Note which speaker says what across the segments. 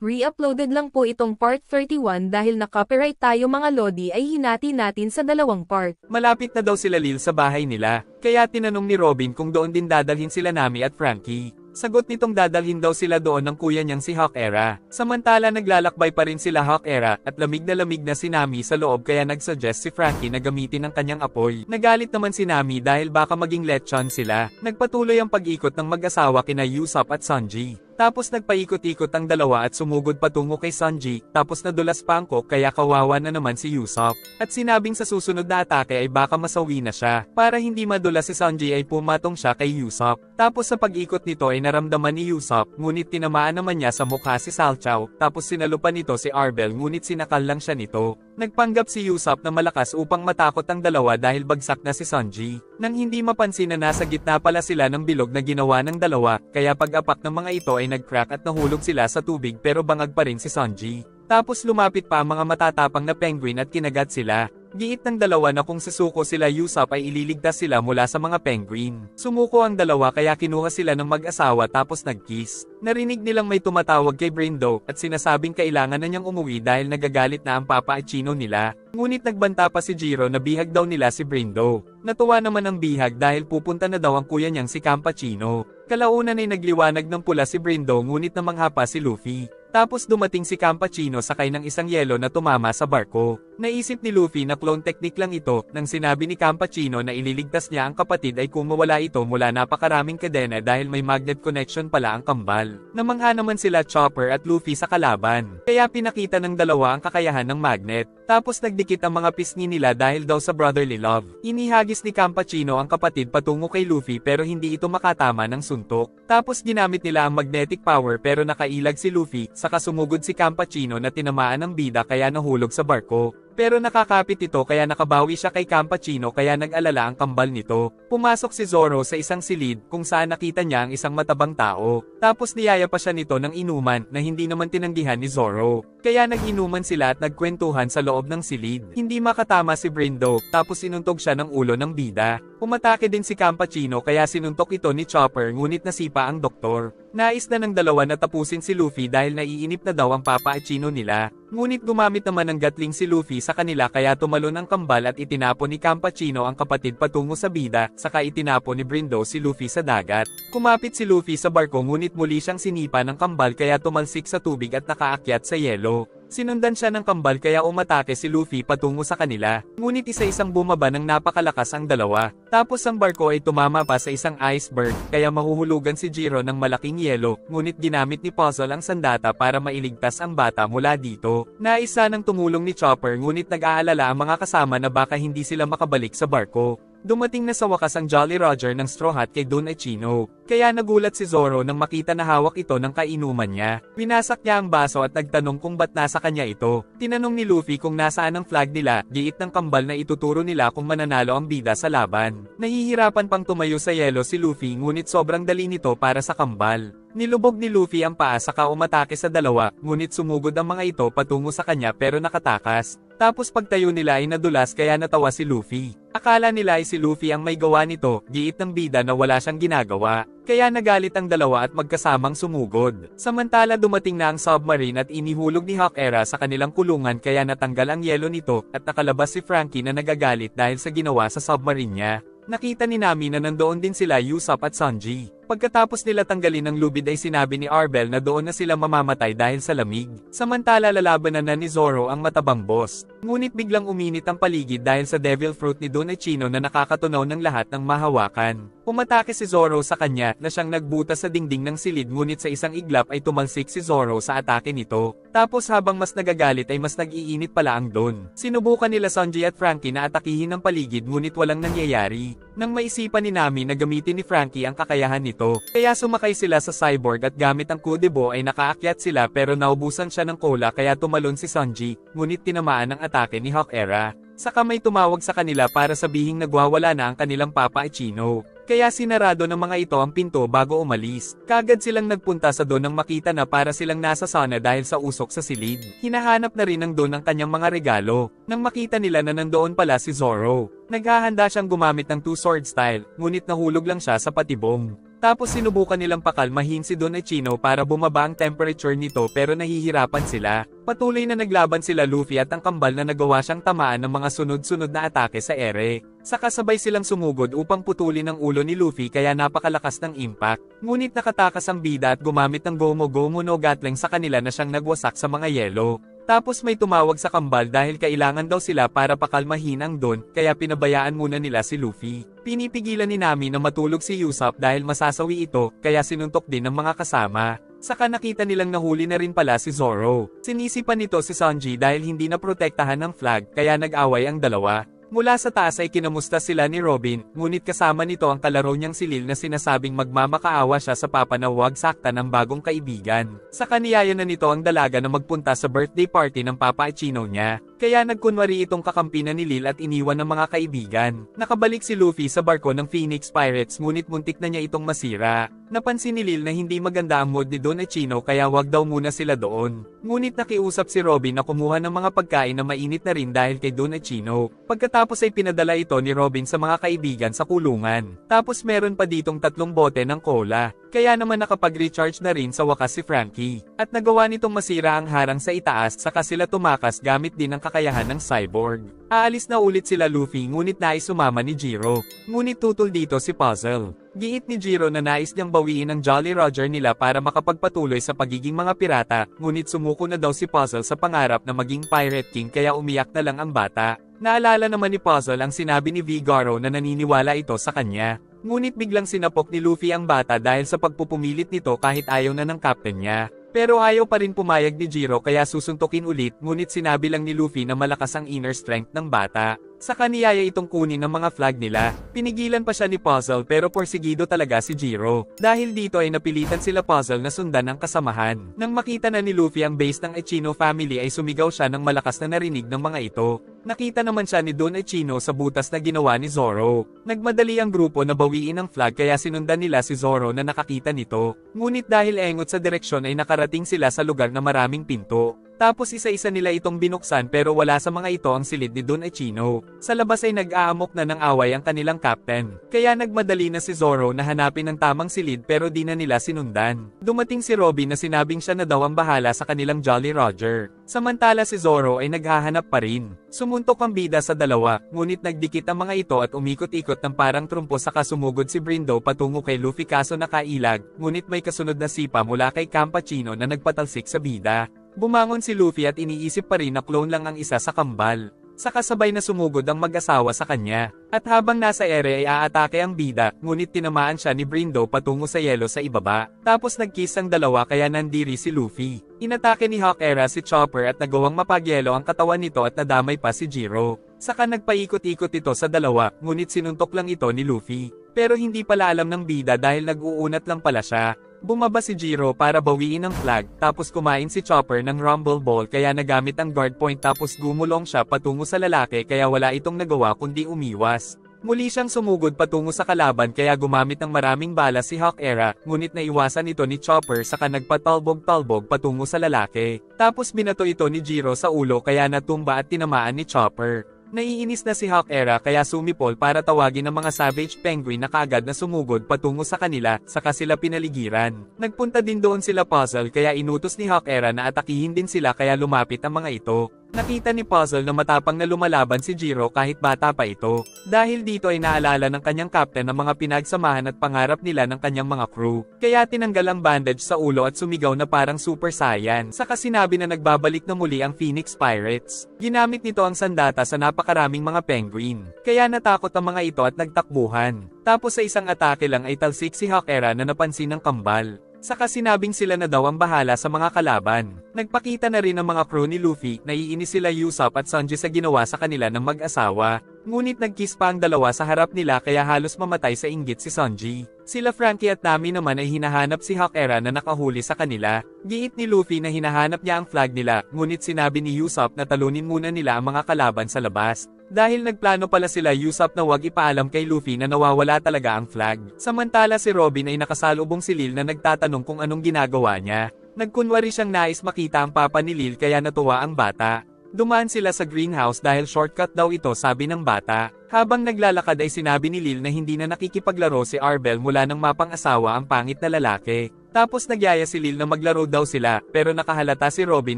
Speaker 1: Re-uploaded lang po itong part 31 dahil na-copyright tayo mga lodi ay hinati natin sa dalawang part.
Speaker 2: Malapit na daw sila Lil sa bahay nila, kaya tinanong ni Robin kung doon din dadalhin sila Nami at Frankie. Sagot nitong dadalhin daw sila doon ng kuya niyang si Hawk-Era. Samantala naglalakbay pa rin sila Hawk-Era at lamig na si Nami sa loob kaya nagsuggest si Frankie na gamitin ang kanyang apoy. Nagalit naman si Nami dahil baka maging lechon sila. Nagpatuloy ang pag-ikot ng mag-asawa kina Usopp at Sanji. Tapos nagpaikot-ikot ang dalawa at sumugod patungo kay Sanji, tapos nadulas pa ang Coke kaya kawawa na naman si Usopp. At sinabing sa susunod na atake ay baka masawi na siya. Para hindi madulas si Sanji ay pumatong siya kay Usopp. Tapos sa pag-ikot nito ay naramdaman ni Usopp, ngunit tinamaan naman niya sa mukha si Salchow, tapos sinalupan nito si Arbel ngunit sinakal lang siya nito. Nagpanggap si Usopp na malakas upang matakot ang dalawa dahil bagsak na si Sanji. Nang hindi mapansin na nasa gitna pala sila ng bilog na ginawa ng dalawa, kaya pag-apak ng mga ito ay nag-crack at nahulog sila sa tubig pero bangag pa rin si Sanji. Tapos lumapit pa ang mga matatapang na penguin at kinagat sila. Giit ng dalawa na kung susuko sila Usopp ay ililigtas sila mula sa mga penguin. Sumuko ang dalawa kaya kinuha sila ng mag-asawa tapos nag-kiss. Narinig nilang may tumatawag kay Brindo at sinasabing kailangan na niyang umuwi dahil nagagalit na ang Papa at Chino nila. Ngunit nagbanta pa si Jiro na bihag daw nila si Brindo. Natuwa naman ang bihag dahil pupunta na daw ang kuya niyang si Campachino. Kalaunan ay nagliwanag ng pula si Brindo ngunit namangha pa si Luffy. Tapos dumating si Campachino sakay ng isang yelo na tumama sa barko. Naisip ni Luffy na clone technique lang ito nang sinabi ni Campachino na ililigtas niya ang kapatid ay kung mawala ito mula napakaraming kadena dahil may magnet connection pala ang kambal. Namangha naman sila Chopper at Luffy sa kalaban. Kaya pinakita ng dalawa ang kakayahan ng magnet. Tapos nagdikit ang mga pisngi nila dahil daw sa brotherly love. Inihagis ni Campachino ang kapatid patungo kay Luffy pero hindi ito makatama ng suntok. Tapos ginamit nila ang magnetic power pero nakailag si Luffy, saka sumugod si Campachino na tinamaan ng bida kaya nahulog sa barko. Pero nakakapit ito kaya nakabawi siya kay Campachino kaya nag-alala ang kambal nito. Pumasok si Zoro sa isang silid kung saan nakita niya ang isang matabang tao. Tapos niyaya pa siya nito ng inuman na hindi naman tinanggihan ni Zoro. Kaya nag-inuman sila at nagkwentuhan sa loob ng silid. Hindi makatama si Brindo, tapos sinuntog siya ng ulo ng bida. Umatake din si Campachino kaya sinuntok ito ni Chopper ngunit nasipa ang doktor. Nais na ng dalawa na tapusin si Luffy dahil naiinip na daw ang Papa at Chino nila. Ngunit gumamit naman ng gatling si Luffy sa kanila kaya tumalon ang kambal at itinapon ni Campachino ang kapatid patungo sa bida, saka itinapon ni Brindo si Luffy sa dagat. Kumapit si Luffy sa barko ngunit muli siyang sinipa ng kambal kaya tumalsik sa tubig at nakaakyat sa yelo. Sinundan siya ng kambal kaya umatake si Luffy patungo sa kanila. Ngunit isa-isang bumaba ng napakalakas ang dalawa. Tapos ang barko ay tumama pa sa isang iceberg, kaya mahuhulugan si Jiro ng malaking yelo, ngunit ginamit ni Puzzle ang sandata para mailigtas ang bata mula dito. Naisa ng tumulong ni Chopper ngunit nag-aalala ang mga kasama na baka hindi sila makabalik sa barko. Dumating na sa wakas ang Jolly Roger ng Straw Hat kay Don at Chino. Kaya nagulat si Zoro nang makita na hawak ito ng kainuman niya. Winasak niya ang baso at nagtanong kung ba't nasa kanya ito. Tinanong ni Luffy kung nasaan ang flag nila, giit ng kambal na ituturo nila kung mananalo ang bida sa laban. Nahihirapan pang tumayo sa yelo si Luffy ngunit sobrang dali nito para sa kambal. Nilubog ni Luffy ang paa saka umatake sa dalawa, ngunit sumugod ang mga ito patungo sa kanya pero nakatakas. Tapos pagtayo nila ay nadulas kaya natawa si Luffy. Akala nila ay si Luffy ang may gawa nito, giit ng bida na wala siyang ginagawa. Kaya nagalit ang dalawa at magkasamang sumugod. Samantala dumating na ang submarine at inihulog ni Hawk-Era sa kanilang kulungan kaya natanggal ang yelo nito at nakalabas si Frankie na nagagalit dahil sa ginawa sa submarine niya. Nakita ni Nami na nandoon din sila Usopp at Sanji. Pagkatapos nila tanggalin ang lubid ay sinabi ni Arbel na doon na sila mamamatay dahil sa lamig. Samantala lalabanan na ni Zoro ang matabang boss. Ngunit biglang uminit ang paligid dahil sa devil fruit ni Don Echino na nakakatunaw ng lahat ng mahawakan. Umatake si Zoro sa kanya na siyang nagbutas sa dingding ng silid ngunit sa isang iglap ay tumalsik si Zoro sa atake nito. Tapos habang mas nagagalit ay mas nag-iinit pala ang Don. Sinubukan nila Sanji at Frankie na atakihin ang paligid ngunit walang nangyayari. Nang maisipan ni Nami na gamitin ni Frankie ang kakayahan nito, kaya sumakay sila sa cyborg at gamit ang Kudebo ay nakaakyat sila pero naubusan siya ng cola kaya tumalon si Sanji, ngunit tinamaan ang atake ni Hawk-Era. Saka may tumawag sa kanila para sabihing nagwawala na ang kanilang Papa Echino. Kaya sinarado ng mga ito ang pinto bago umalis. Kagad silang nagpunta sa Don nang makita na para silang nasa sauna dahil sa usok sa silid. Hinahanap na rin ng Don ang kanyang mga regalo. Nang makita nila na nandoon pala si Zoro. Naghahanda siyang gumamit ng two sword style, ngunit nahulog lang siya sa patibong. Tapos sinubukan nilang pakalmahin si Don Echino para bumaba ang temperature nito pero nahihirapan sila. Patuloy na naglaban sila Luffy at ang kambal na nagawa siyang tamaan ng mga sunod-sunod na atake sa ere. Saka sabay silang sumugod upang putulin ang ulo ni Luffy kaya napakalakas ng impact. Ngunit nakatakas ang bida at gumamit ng Gomu Gomu no Gatling sa kanila na siyang nagwasak sa mga yelo. Tapos may tumawag sa kambal dahil kailangan daw sila para pakalmahin ang Don, kaya pinabayaan muna nila si Luffy. Pinipigilan ni Nami na matulog si Usopp dahil masasawi ito, kaya sinuntok din ng mga kasama. Saka nakita nilang nahuli na rin pala si Zoro. Sinisipan nito si Sanji dahil hindi na protektahan ng flag, kaya nag-away ang dalawa. Mula sa taas ay kinamusta sila ni Robin, ngunit kasama nito ang kalaro niyang si Lil na sinasabing magmamakaawa siya sa papa na huwag saktan ng bagong kaibigan. Sa kaniyaya na nito ang dalaga na magpunta sa birthday party ng Papa Echino niya. Kaya nagkunwari itong kakampi ni Lil at iniwan ng mga kaibigan. Nakabalik si Luffy sa barko ng Phoenix Pirates ngunit muntik na niya itong masira. Napansin ni Lil na hindi maganda ang mood ni Don Echino kaya wag daw muna sila doon. Ngunit nakiusap si Robin na kumuha ng mga pagkain na mainit na rin dahil kay Don Echino. Pagkatapos ay pinadala ito ni Robin sa mga kaibigan sa kulungan. Tapos meron pa ditong 3 bote ng cola. Kaya naman nakapag-recharge na rin sa wakas si Franky. At nagawa nitong masira ang harang sa itaas saka sila tumakas gamit din ang kakayahan ng cyborg. Aalis na ulit sila Luffy ngunit nais sumama ni Jiro. Ngunit tutol dito si Puzzle. Giit ni Jiro na nais niyang bawiin ang Jolly Roger nila para makapagpatuloy sa pagiging mga pirata, ngunit sumuko na daw si Puzzle sa pangarap na maging Pirate King kaya umiyak na lang ang bata. Naalala naman ni Puzzle ang sinabi ni Vigaro na naniniwala ito sa kanya. Ngunit biglang sinapok ni Luffy ang bata dahil sa pagpupumilit nito kahit ayaw na ng captain niya. Pero ayaw pa rin pumayag ni Jiro kaya susuntukin ulit ngunit sinabi lang ni Luffy na malakas ang inner strength ng bata. Sa kaniyaya itong kunin ng mga flag nila. Pinigilan pa siya ni Puzzle pero porsigido talaga si Jiro. Dahil dito ay napilitan sila Puzzle na sundan ang kasamahan. Nang makita na ni Luffy ang base ng Echino family ay sumigaw siya ng malakas na narinig ng mga ito. Nakita naman siya ni Don Echino sa butas na ginawa ni Zoro. Nagmadali ang grupo na bawiin ang flag kaya sinundan nila si Zoro na nakakita nito. Ngunit dahil engot sa direksyon ay nakarating sila sa lugar na maraming pinto. Tapos isa-isa nila itong binuksan pero wala sa mga ito ang silid ni Don Echino. Sa labas ay nag-aamok na ng away ang kanilang captain. Kaya nagmadali na si Zoro na hanapin ang tamang silid pero di na nila sinundan. Dumating si Robin na sinabing siya na daw ang bahala sa kanilang Jolly Roger. Samantala si Zoro ay naghahanap pa rin. Sumuntok ang bida sa dalawa, ngunit nagdikit ang mga ito at umikot-ikot ng parang trumpo saka sumugod si Brindo patungo kay Luffy kaso nakailag, ngunit may kasunod na sipa mula kay Campachino na nagpatalsik sa bida. Bumangon si Luffy at iniisip pa rin na clone lang ang isa sa kambal. Saka sabay na sumugod ang mag-asawa sa kanya. At habang nasa ere ay aatake ang bida, ngunit tinamaan siya ni Brindo patungo sa yelo sa ibaba. Tapos nagkiss ang dalawa kaya nandiri si Luffy. Inatake ni Hawk Era si Chopper at nagawang mapagyelo ang katawan nito at nadamay pa si Jiro. Saka nagpaikot-ikot ito sa dalawa, ngunit sinuntok lang ito ni Luffy. Pero hindi pala alam ng bida dahil nag-uunat lang pala siya. Bumaba si Jiro para bawiin ang flag, tapos kumain si Chopper ng Rumble Ball kaya nagamit ang guard point tapos gumulong siya patungo sa lalaki kaya wala itong nagawa kundi umiwas. Muli siyang sumugod patungo sa kalaban kaya gumamit ng maraming bala si Hawk Era, ngunit naiwasan ito ni Chopper saka nagpatalbog-talbog patungo sa lalaki. Tapos binato ito ni Jiro sa ulo kaya natumba at tinamaan ni Chopper. Naiinis na si Hawk Era kaya sumipol para tawagin ang mga Savage Penguin na kaagad na sumugod patungo sa kanila, saka sila pinaligiran. Nagpunta din doon sila Puzzle kaya inutos ni Hawk Era na atakihin din sila kaya lumapit ang mga ito. Nakita ni Puzzle na matapang na lumalaban si Jiro kahit bata pa ito. Dahil dito ay naalala ng kanyang captain ang mga pinagsamahan at pangarap nila ng kanyang mga crew. Kaya tinanggal ang bandage sa ulo at sumigaw na parang Super Saiyan. Saka sinabi na nagbabalik na muli ang Phoenix Pirates. Ginamit nito ang sandata sa napakaraming mga penguin. Kaya natakot ang mga ito at nagtakbuhan. Tapos sa isang atake lang ay talsik si Hawk Era na napansin ng kambal. Saka sinabing sila na daw ang bahala sa mga kalaban. Nagpakita na rin ang mga crew ni Luffy, naiinis sila Usopp at Sanji sa ginawa sa kanila ng mag-asawa. Ngunit nagkiss pa ang dalawa sa harap nila kaya halos mamatay sa inggit si Sanji. Sila Franky at Nami naman ay hinahanap si Hawk Era na nakahuli sa kanila. Giit ni Luffy na hinahanap niya ang flag nila, ngunit sinabi ni Usopp na talunin muna nila ang mga kalaban sa labas. Dahil nagplano pala sila Usopp na wag ipaalam kay Luffy na nawawala talaga ang flag. Samantala si Robin ay nakasalubong si Lil na nagtatanong kung anong ginagawa niya. Nagkunwari siyang nais makita ang papa ni Lil kaya natuwa ang bata. Dumaan sila sa greenhouse dahil shortcut daw ito, sabi ng bata. Habang naglalakad ay sinabi ni Lil na hindi na nakikipaglaro si Arbel mula nang mapang-asawa ang pangit na lalaki. Tapos nagyaya si Lil na maglaro daw sila, pero nakahalata si Robin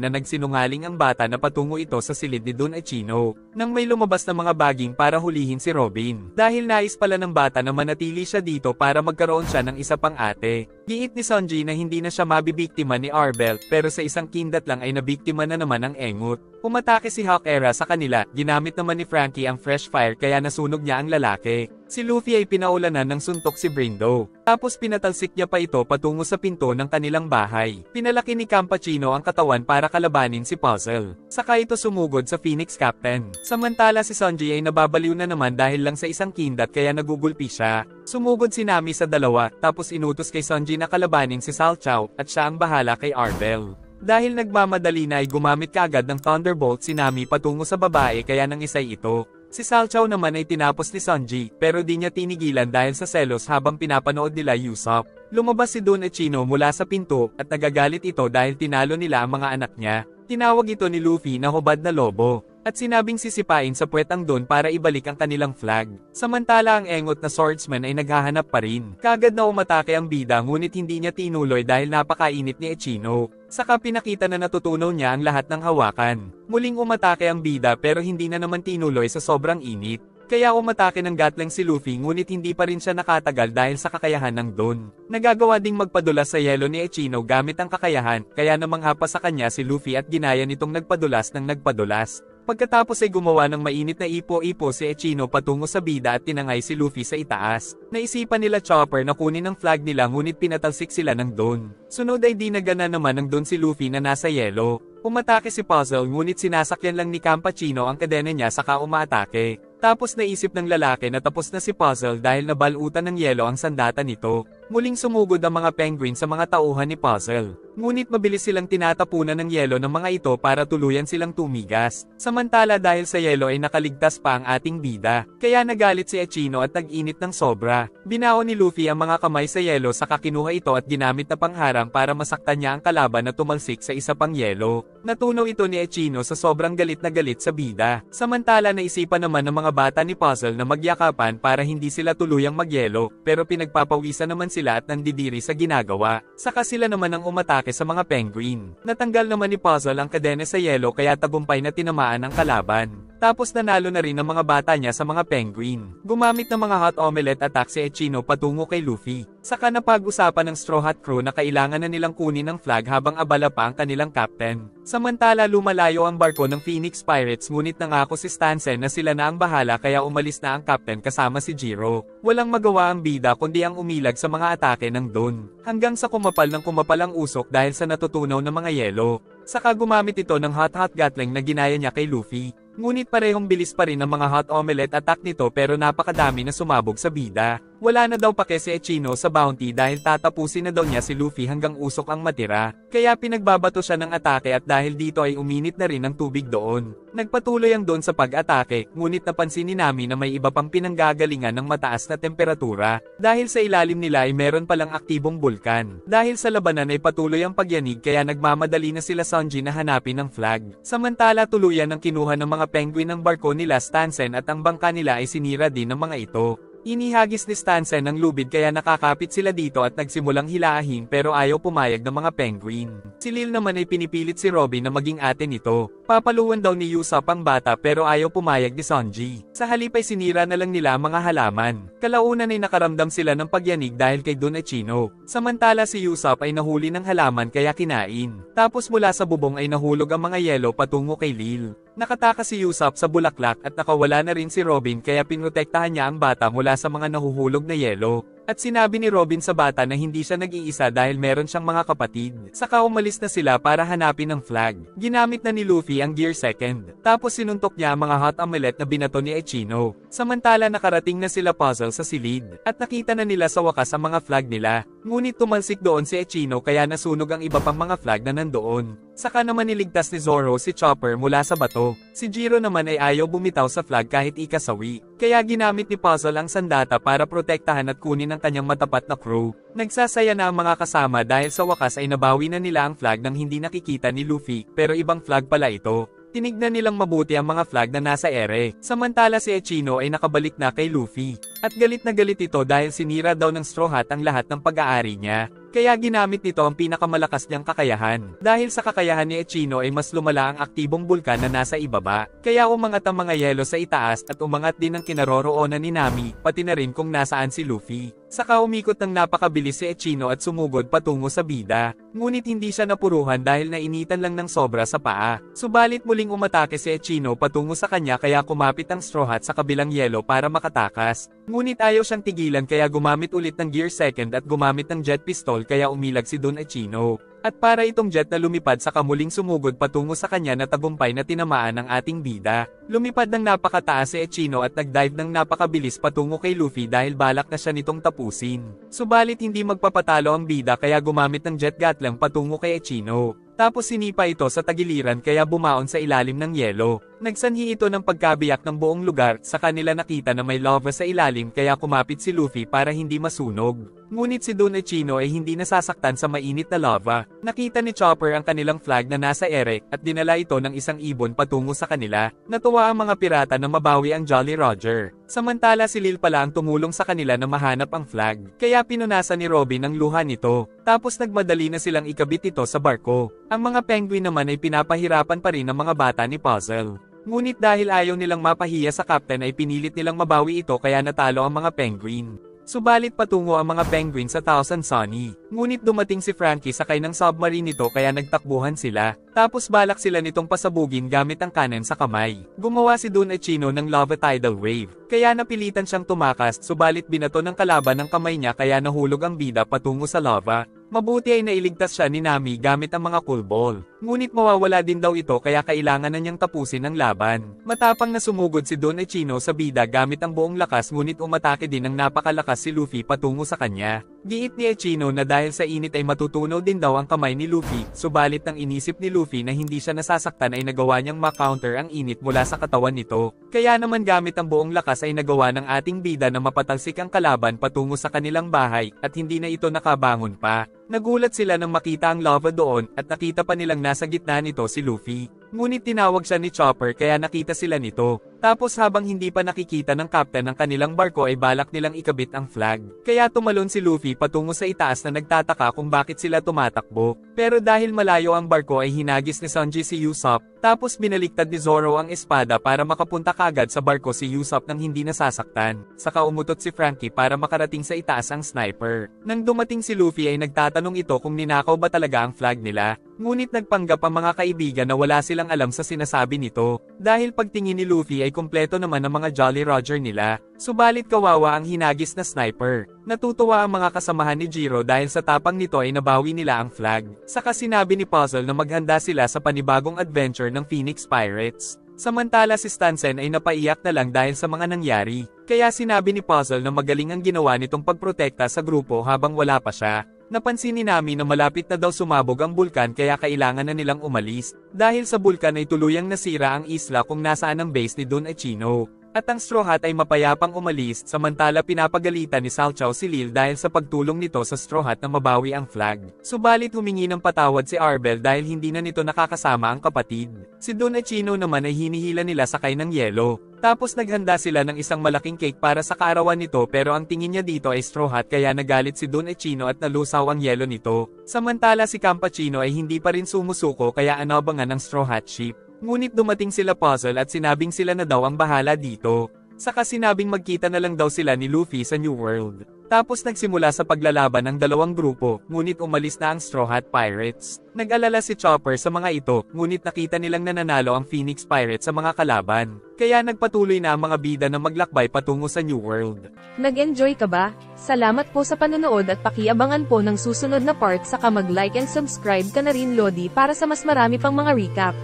Speaker 2: na nagsinungaling ang bata na patungo ito sa silid ni Don Achino, nang may lumabas na mga baging para hulihin si Robin. Dahil nais pala ng bata na manatili siya dito para magkaroon siya ng isa pang ate. Giit ni Sunji na hindi na siya mabibiktima ni Arbel, pero sa isang kindat lang ay nabiktima na naman ang engot. Umatake si Hawk Era sa kanila, ginamit naman ni Frankie ang fresh fire kaya nasunog niya ang lalaki. Si Luffy ay pinaulanan ng suntok si Brindo. Tapos pinatalsik niya pa ito patungo sa pinto ng kanilang bahay. Pinalaki ni Campachino ang katawan para kalabanin si Puzzle. Saka ito sumugod sa Phoenix Captain. Samantala si Sanji ay nababaliw na naman dahil lang sa isang kindat kaya nagugulpi siya. Sumugod si Nami sa dalawa, tapos inutos kay Sanji na kalabanin si Salchow at siya ang bahala kay Arbel. Dahil nagmamadali na ay gumamit kaagad ng Thunderbolt si Nami patungo sa babae kaya nangisay ito. Si Salchow naman ay tinapos ni Sanji, pero di niya tinigilan dahil sa selos habang pinapanood nila Usopp. Lumabas si Don Achino mula sa pinto, at nagagalit ito dahil tinalo nila ang mga anak niya. Tinawag ito ni Luffy na hubad na lobo, at sinabing sisipain sa puwet ang Don para ibalik ang kanilang flag. Samantala ang engot na swordsman ay naghahanap pa rin. Kagad na umatake ang bida ngunit hindi niya tinuloy dahil napakainit ni Achino. Saka pinakita na natutunaw niya ang lahat ng hawakan. Muling umatake ang bida pero hindi na naman tinuloy sa sobrang init. Kaya umatake ng gatling si Luffy ngunit hindi pa rin siya nakatagal dahil sa kakayahan ng Don. Nagagawa ding magpadulas sa yelo ni Achino gamit ang kakayahan, kaya namanghapa sa kanya si Luffy at ginaya nitong nagpadulas ng nagpadulas. Pagkatapos ay gumawa ng mainit na ipo-ipo si Achino patungo sa bida at tinangay si Luffy sa itaas. Naisipan nila Chopper na kunin ang flag nila ngunit pinatalsik sila ng Don. Sunod ay dinagana naman ng Don si Luffy na nasa yelo. Umatake si Puzzle ngunit sinasakyan lang ni Campachino ang kadena niya saka umaatake. Tapos naisip ng lalaki na tapos na si Puzzle dahil nabalutan ng yelo ang sandata nito. Muling sumugod ang mga penguin sa mga tauhan ni Puzzle. Ngunit mabilis silang tinatapunan ng yelo ng mga ito para tuluyan silang tumigas. Samantala dahil sa yelo ay nakaligtas pa ang ating bida. Kaya nagalit si Achino at nag-init ng sobra. Binaon ni Luffy ang mga kamay sa yelo saka kinuha ito at ginamit na pangharang para masaktan niya ang kalaban na tumalsik sa isa pang yelo. Natunaw ito ni Achino sa sobrang galit na galit sa bida. Samantala naisipan naman ng mga bata ni Puzzle na magyakapan para hindi sila tuluyang magyelo, pero pinagpapawisan naman sila at nandidiri sa ginagawa. Saka sila naman ang umatake sa mga penguin. Natanggal naman ni Puzzle ang kadena sa yelo kaya tagumpay na tinamaan ang kalaban. Tapos nanalo na rin ang mga bata niya sa mga penguin. Gumamit ng mga hot omelette attack si Achino patungo kay Luffy. Saka napag-usapan ng Straw Hat Crew na kailangan na nilang kunin ang flag habang abala pa ang kanilang captain. Samantala lumalayo ang barko ng Phoenix Pirates ngunit nangako si Stansen na sila na ang bahala kaya umalis na ang captain kasama si Jiro. Walang magawa ang bida kundi ang umilag sa mga atake ng Don. Hanggang sa kumapal ang usok dahil sa natutunaw na mga yelo. Saka gumamit ito ng hot gatling na ginaya niya kay Luffy. Ngunit parehong bilis pa rin ang mga hot omelette attack nito pero napakadami na sumabog sa bida. Wala na daw pake si Achino sa bounty dahil tatapusin na daw niya si Luffy hanggang usok ang matira. Kaya pinagbabato siya ng atake at dahil dito ay uminit na rin ang tubig doon. Nagpatuloy ang Don sa pag-atake, ngunit napansin ni Nami na may iba pang pinanggagalingan ng mataas na temperatura. Dahil sa ilalim nila ay meron palang aktibong bulkan. Dahil sa labanan ay patuloy ang pagyanig kaya nagmamadali na sila Sanji na hanapin ang flag. Samantala tuluyan ang kinuha ng mga penguin ng barko nila Stansen at ang bangka nila ay sinira din ng mga ito. Inihagis ni Stansen ang lubid kaya nakakapit sila dito at nagsimulang hilahin pero ayaw pumayag ng mga penguin. Si Lil naman ay pinipilit si Robin na maging ate nito. Papaluan daw ni Usopp ang bata pero ayaw pumayag ni Sanji. Sa halip ay sinira na lang nila ang mga halaman. Kalaunan ay nakaramdam sila ng pagyanig dahil kay Don Achino. Samantala si Usopp ay nahuli ng halaman kaya kinain. Tapos mula sa bubong ay nahulog ang mga yelo patungo kay Lil. Nakatakas si Usopp sa bulaklak at nakawala na rin si Robin kaya pinrotektahan niya ang bata mula sa mga nahuhulog na yelo. At sinabi ni Robin sa bata na hindi siya nag-iisa dahil meron siyang mga kapatid. Saka umalis na sila para hanapin ang flag. Ginamit na ni Luffy ang Gear Second. Tapos sinuntok niya ang mga hot omelette na binato ni Achino. Samantala nakarating na sila Puzzle sa silid. At nakita na nila sa wakas ang mga flag nila. Ngunit tumalsik doon si Achino kaya nasunog ang iba pang mga flag na nandoon. Saka naman niligtas ni Zoro si Chopper mula sa bato. Si Jiro naman ay ayaw bumitaw sa flag kahit ikasawi. Kaya ginamit ni Puzzle ang sandata para protektahan at kunin ang kanyang matapat na crew. Nagsasaya na ang mga kasama dahil sa wakas ay nabawi na nila ang flag nang hindi nakikita ni Luffy, pero ibang flag pala ito. Tinignan nilang mabuti ang mga flag na nasa ere. Samantala si Echino ay nakabalik na kay Luffy. At galit na galit ito dahil sinira daw ng Straw Hat ang lahat ng pag-aari niya. Kaya ginamit nito ang pinakamalakas niyang kakayahan. Dahil sa kakayahan ni Echino ay mas lumala ang aktibong bulkan na nasa ibaba. Kaya umangat ang mga yelo sa itaas at umangat din ang kinaroroonan ni Nami, pati na rin kung nasaan si Luffy. Saka umikot ng napakabilis si Echino at sumugod patungo sa bida. Ngunit hindi siya napuruhan dahil nainitan lang ng sobra sa paa. Subalit muling umatake si Echino patungo sa kanya kaya kumapit ang Straw Hat sa kabilang yelo para makatakas. Ngunit ayaw siyang tigilan kaya gumamit ulit ng Gear Second at gumamit ng Jet Pistol kaya umilag si Don Echino. At para itong jet na lumipad sa kamuling sumugod patungo sa kanya na tagumpay na tinamaan ng ating bida. Lumipad ng napakataas si Echino at nagdive ng napakabilis patungo kay Luffy dahil balak na siya nitong tapusin. Subalit hindi magpapatalo ang bida kaya gumamit ng jet gatlang patungo kay Echino. Tapos sinipa ito sa tagiliran kaya bumaon sa ilalim ng yelo. Nagsanhi ito ng pagkabiyak ng buong lugar, sa kanila nakita na may lava sa ilalim kaya kumapit si Luffy para hindi masunog. Ngunit si Don Echino ay hindi nasasaktan sa mainit na lava. Nakita ni Chopper ang kanilang flag na nasa ere at dinala ito ng isang ibon patungo sa kanila. Natuwa ang mga pirata na mabawi ang Jolly Roger. Samantala si Lil pala ang tumulong sa kanila na mahanap ang flag. Kaya pinunasan ni Robin ang luha nito. Tapos nagmadali na silang ikabit ito sa barko. Ang mga penguin naman ay pinapahirapan pa rin ng mga bata ni Puzzle. Ngunit dahil ayaw nilang mapahiya sa captain ay pinilit nilang mabawi ito kaya natalo ang mga penguin. Subalit patungo ang mga penguin sa Thousand Sunny. Ngunit dumating si Frankie sakay ng submarine nito kaya nagtakbuhan sila. Tapos balak sila nitong pasabugin gamit ang kanan sa kamay. Gumawa si Don Echino ng lava tidal wave. Kaya napilitan siyang tumakas subalit binato ng kalaban ng kamay niya kaya nahulog ang bida patungo sa lava. Mabuti ay nailigtas siya ni Nami gamit ang mga cool ball. Ngunit mawawala din daw ito kaya kailangan na niyang tapusin ang laban. Matapang na sumugod si Don Echino sa bida gamit ang buong lakas ngunit umatake din ng napakalakas si Luffy patungo sa kanya. Giit ni Echino na dahil sa init ay matutunaw din daw ang kamay ni Luffy, subalit ang inisip ni Luffy na hindi siya nasasaktan ay nagawa niyang ma-counter ang init mula sa katawan nito. Kaya naman gamit ang buong lakas ay nagawa ng ating bida na mapatalsik ang kalaban patungo sa kanilang bahay at hindi na ito nakabangon pa. Nagulat sila nang makita ang lava doon at nakita pa nilang nasa gitna nito si Luffy. Ngunit tinawag siya ni Chopper kaya nakita sila nito. Tapos habang hindi pa nakikita ng captain ng kanilang barko ay balak nilang ikabit ang flag. Kaya tumalon si Luffy patungo sa itaas na nagtataka kung bakit sila tumatakbo. Pero dahil malayo ang barko ay hinagis ni Sanji si Usopp. Tapos binaliktad ni Zoro ang espada para makapunta kagad sa barko si Usopp nang hindi nasasaktan. Saka umutot si Frankie para makarating sa itaas ang sniper. Nang dumating si Luffy ay nagtatanong ito kung ninakaw ba talaga ang flag nila. Ngunit nagpanggap ang mga kaibigan na wala silang alam sa sinasabi nito. Dahil pagtingin ni Luffy ay kumpleto naman ang mga Jolly Roger nila. Subalit kawawa ang hinagis na sniper. Natutuwa ang mga kasamahan ni Jiro dahil sa tapang nito ay nabawi nila ang flag. Saka sinabi ni Puzzle na maghanda sila sa panibagong adventure ng Phoenix Pirates. Samantala si Stansen ay napaiyak na lang dahil sa mga nangyari. Kaya sinabi ni Puzzle na magaling ang ginawa nitong pagprotekta sa grupo habang wala pa siya. Napansin ni Nami na malapit na daw sumabog ang bulkan kaya kailangan na nilang umalis. Dahil sa bulkan ay tuluyang nasira ang isla kung nasaan ang base ni Don Echino. At ang Straw Hat ay mapayapang umalis samantala pinapagalitan ni Salchow si Lil dahil sa pagtulong nito sa Straw Hat na mabawi ang flag. Subalit humingi ng patawad si Arbel dahil hindi na nito nakakasama ang kapatid. Si Don Echino naman ay hinihila nila sakay ng yelo. Tapos naghanda sila ng isang malaking cake para sa kaarawan nito pero ang tingin niya dito ay Straw Hat kaya nagalit si Don Echino at nalusaw ang yelo nito. Samantala si Campachino ay hindi pa rin sumusuko kaya anabangan ng Straw Hat ship. Ngunit dumating sila Puzzle at sinabing sila na daw ang bahala dito. Saka sinabing magkita na lang daw sila ni Luffy sa New World. Tapos nagsimula sa paglalaban ng dalawang grupo, ngunit umalis na ang Straw Hat Pirates. Nag-alala si Chopper sa mga ito, ngunit nakita nilang nananalo ang Phoenix Pirates sa mga kalaban. Kaya nagpatuloy na ang mga bida na maglakbay patungo sa New World.
Speaker 1: Nag-enjoy ka ba? Salamat po sa panonood at pakiabangan po ng susunod na part saka mag-like and subscribe ka na rin Lodi para sa mas marami pang mga recap.